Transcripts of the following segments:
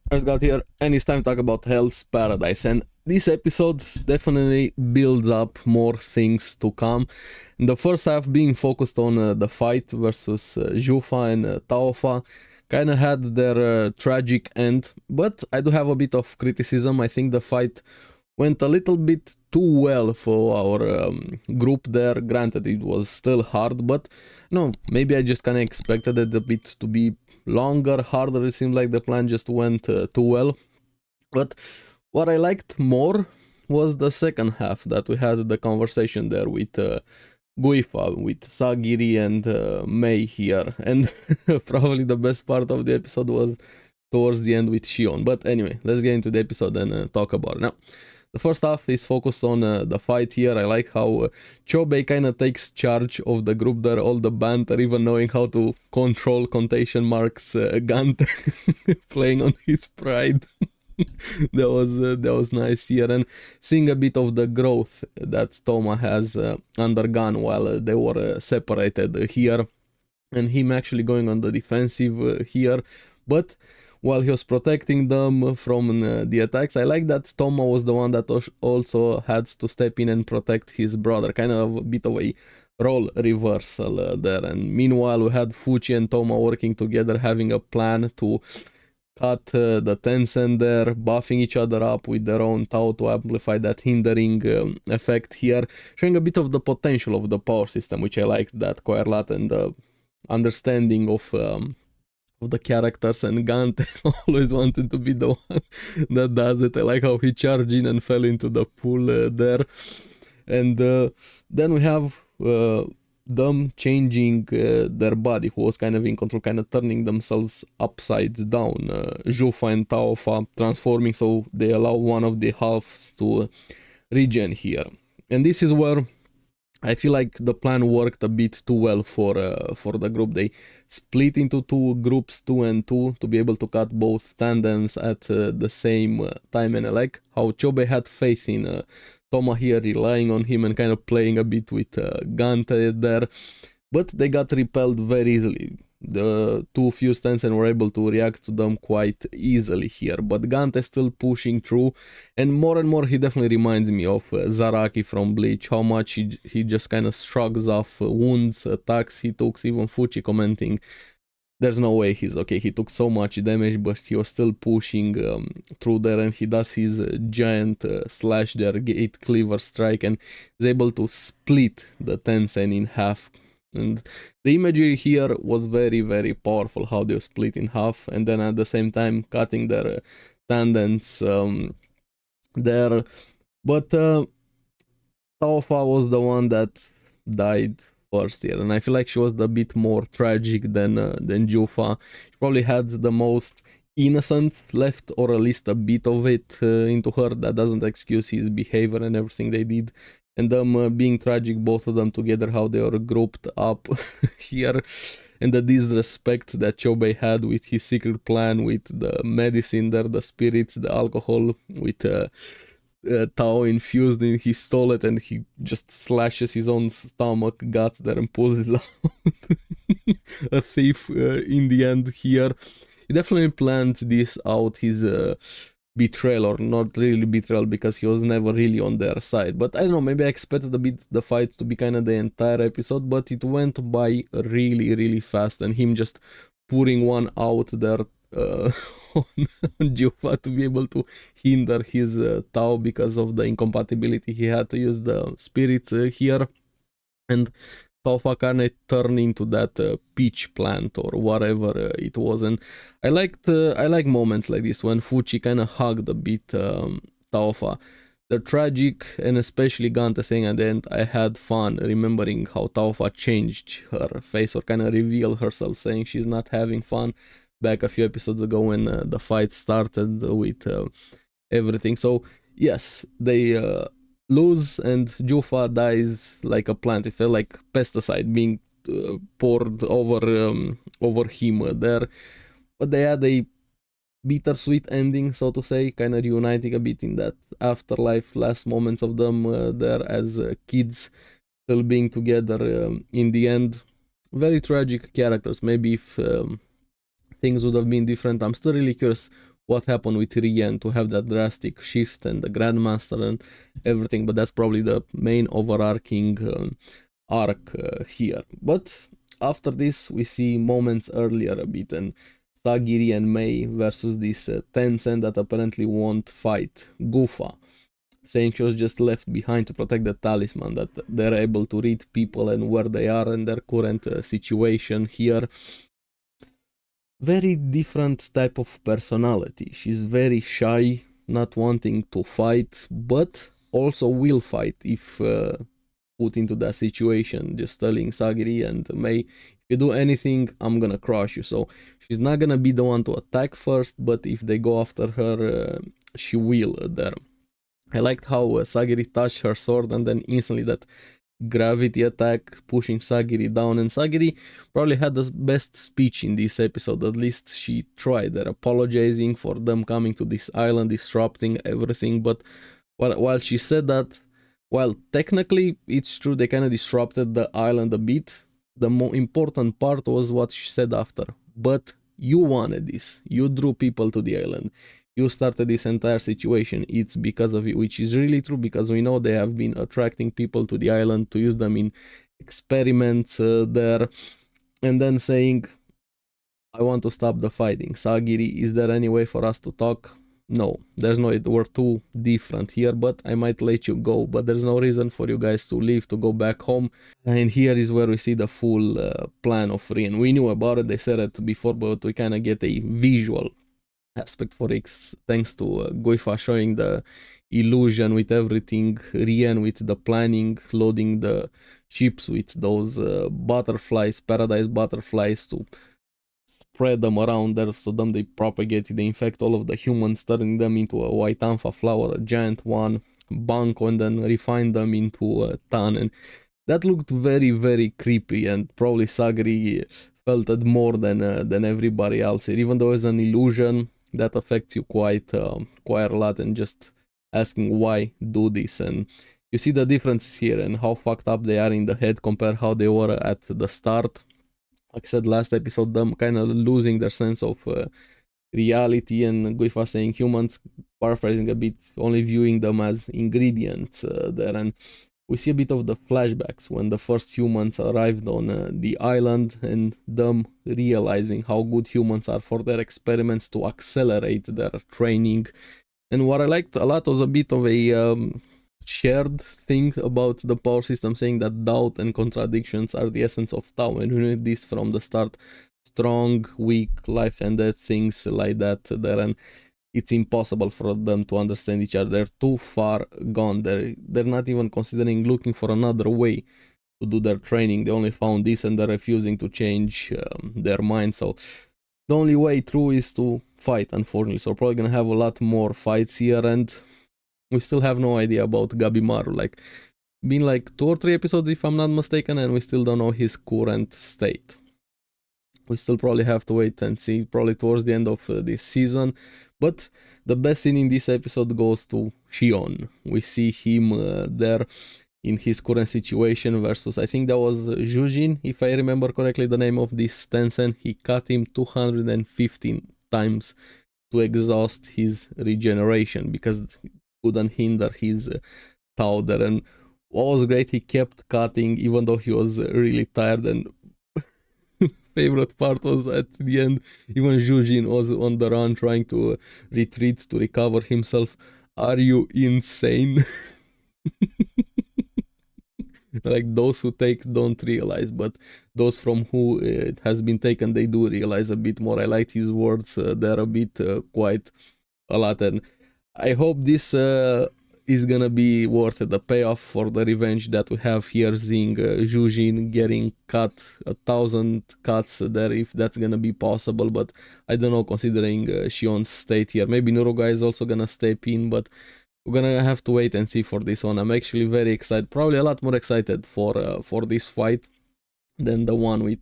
Ars got here, and it's time to talk about Hell's Paradise. And this episode definitely builds up more things to come. In the first half, being focused on the fight versus Jufa and Taofa, kind of had their tragic end. But I do have a bit of criticism. I think the fight went a little bit too well for our group there. Granted, it was still hard, but no, maybe I just kind of expected it a bit to be longer, harder. It seemed like the plan just went too well. But what I liked more was the second half, that we had the conversation there with Guifa, with Sagiri and Mei here. And probably the best part of the episode was towards the end with Shion. But anyway, let's get into the episode and talk about it. Now, the first half is focused on the fight here. I like how Chobei kind of takes charge of the group there, all the banter, even knowing how to control quotation marks Gante, playing on his pride. That was nice here, and seeing a bit of the growth that Toma has undergone while they were separated here, and him actually going on the defensive here, but while he was protecting them from the attacks. I like that Toma was the one that also had to step in and protect his brother, kind of a bit of a role reversal there. And meanwhile, we had Fuchi and Toma working together, having a plan to cut the Tencent there, buffing each other up with their own Tao to amplify that hindering effect here, showing a bit of the potential of the power system, which I liked that quite a lot, and the understanding of the characters. And Gante always wanted to be the one that does it. I like how he charged in and fell into the pool there. And then we have them changing their body, who was kind of in control, kind of turning themselves upside down. Jufa and Taofa transforming, so they allow one of the halves to regen here. And this is where I feel like the plan worked a bit too well for the group. They split into two groups, 2 and 2, to be able to cut both tandems at the same time. And I like how Chobe had faith in Toma here, relying on him and kind of playing a bit with Gante there. But they got repelled very easily. The two fused Tencent were able to react to them quite easily here, but Gante still pushing through, and more he definitely reminds me of Zaraki from Bleach, how much he just kind of shrugs off wounds, attacks he took. Even Fuchi commenting, there's no way he's okay, he took so much damage, but he was still pushing through there, and he does his giant slash there, gate cleaver strike, and is able to split the Tencent in half. And the imagery here was very powerful, how they were split in half, and then at the same time cutting their tendons there. But Taofa was the one that died first here, and I feel like she was a bit more tragic than Jufa. She probably had the most innocent left, or at least a bit of it into her. That doesn't excuse his behavior and everything they did. And them being tragic, both of them together, how they were grouped up here, and the disrespect that Chobei had with his secret plan, with the medicine there, the spirits, the alcohol, with Tao infused in his stole it, and he just slashes his own stomach, guts there, and pulls it out. A thief in the end here. He definitely planned this out, his betrayal, or not really betrayal, because he was never really on their side. But I don't know, maybe I expected a bit the fight to be kind of the entire episode, but it went by really fast, and him just pouring one out there on Jufa to be able to hinder his Tao because of the incompatibility. He had to use the spirits here, and Taofa kind of turned into that peach plant or whatever it was. And I like moments like this when Fuchi kind of hugged a bit Taofa. They're tragic, and especially Gante saying at the end, I had fun, remembering how Taofa changed her face, or kind of revealed herself, saying she's not having fun, back a few episodes ago when the fight started with everything. So yes, they lose, and Jufa dies like a plant. It felt like pesticide being poured over him there. But they had a bittersweet ending, so to say, kind of reuniting a bit in that afterlife, last moments of them there as kids, still being together in the end. Very tragic characters. Maybe if things would have been different, I'm still really curious what happened with Rien to have that drastic shift and the Grandmaster and everything, but that's probably the main overarching arc here. But after this, we see moments earlier a bit, and Sagiri and Mei versus this Tencent that apparently won't fight Gufa, saying she was just left behind to protect the talisman, that they're able to read people and where they are and their current situation here. Very different type of personality. She's very shy, not wanting to fight, but also will fight if put into that situation, just telling Sagiri and Mei, if you do anything, I'm gonna crush you. So she's not gonna be the one to attack first, but if they go after her, she will there. I liked how Sagiri touched her sword and then instantly that gravity attack pushing Sagiri down, and Sagiri probably had the best speech in this episode. At least she tried. They're apologizing for them coming to this island, disrupting everything, but while she said that, while technically it's true they kind of disrupted the island a bit, the more important part was what she said after. But you wanted this, you drew people to the island, you started this entire situation, it's because of you, which is really true, because we know they have been attracting people to the island to use them in experiments there, and then saying, I want to stop the fighting. Sagiri, is there any way for us to talk? No, there's no, we're too different here, but I might let you go, but there's no reason for you guys to leave, to go back home. And here is where we see the full plan of Rien. We knew about it, they said it before, but we kind of get a visual aspect for it, thanks to Goifa showing the illusion with everything, Rien with the planning, loading the ships with those butterflies, paradise butterflies, to spread them around there, so then they propagate, they infect all of the humans, turning them into a white ampha flower, a giant one, Banco, and then refine them into a Tan. And that looked very, very creepy, and probably Sagiri felt it more than everybody else. Even though it's an illusion, that affects you quite a lot, and just asking why do this. And you see the differences here and how fucked up they are in the head compared how they were at the start. Like I said last episode, them kind of losing their sense of reality, and Guifa saying humans, paraphrasing a bit, only viewing them as ingredients there. And we see a bit of the flashbacks when the first humans arrived on the island, and them realizing how good humans are for their experiments to accelerate their training. And what I liked a lot was a bit of a shared thing about the power system, saying that doubt and contradictions are the essence of Tao, and we knew this from the start. Strong, weak, life and death, things like that there, and it's impossible for them to understand each other. They're too far gone. They're not even considering looking for another way to do their training. They only found this, and they're refusing to change their mind. So the only way through is to fight, unfortunately. So we're probably gonna have a lot more fights here, and we still have no idea about Gabimaru. Like, been like 2 or 3 episodes if I'm not mistaken, and we still don't know his current state. We still probably have to wait and see, probably towards the end of this season. But the best scene in this episode goes to Shion. We see him there in his current situation versus, I think that was Jujin, if I remember correctly the name of this Tencent. He cut him 215 times to exhaust his regeneration, because couldn't hinder his powder. And what was great, he kept cutting even though he was really tired. And favorite part was at the end, even Jujin was on the run trying to retreat to recover himself. Are you insane? Like, those who take don't realize, but those from who it has been taken, they do realize a bit more. I liked his words there a bit, quite a lot, and I hope this is gonna be worth it, the payoff for the revenge that we have here, seeing Jujin getting cut 1,000 cuts there, if that's gonna be possible. But I don't know, considering Shion's state here. Maybe Nuruga is also gonna step in, but we're gonna have to wait and see for this one. I'm actually very excited, probably a lot more excited for this fight than the one with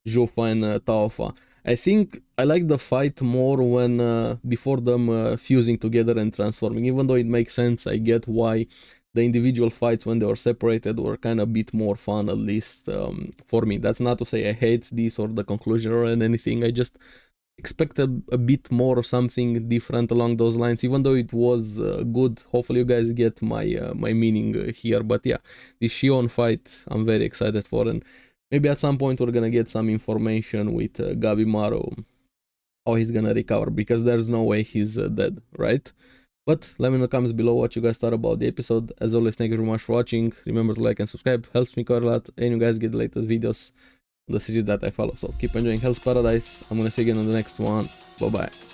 Zhufa and Taofa. I think I like the fight more when before them fusing together and transforming. Even though it makes sense, I get why the individual fights when they were separated were kind of a bit more fun, at least for me. That's not to say I hate this or the conclusion or anything. I just expect a bit more or something different along those lines, even though it was good. Hopefully you guys get my meaning here. But yeah, the Shion fight I'm very excited for, and maybe at some point we're gonna get some information with Gabimaru, how he's gonna recover, because there's no way he's dead, right? But let me know in the comments below what you guys thought about the episode. As always, thank you very much for watching. Remember to like and subscribe, helps me quite a lot, and you guys get the latest videos on the series that I follow. So keep enjoying Hell's Paradise. I'm gonna see you again on the next one. Bye bye.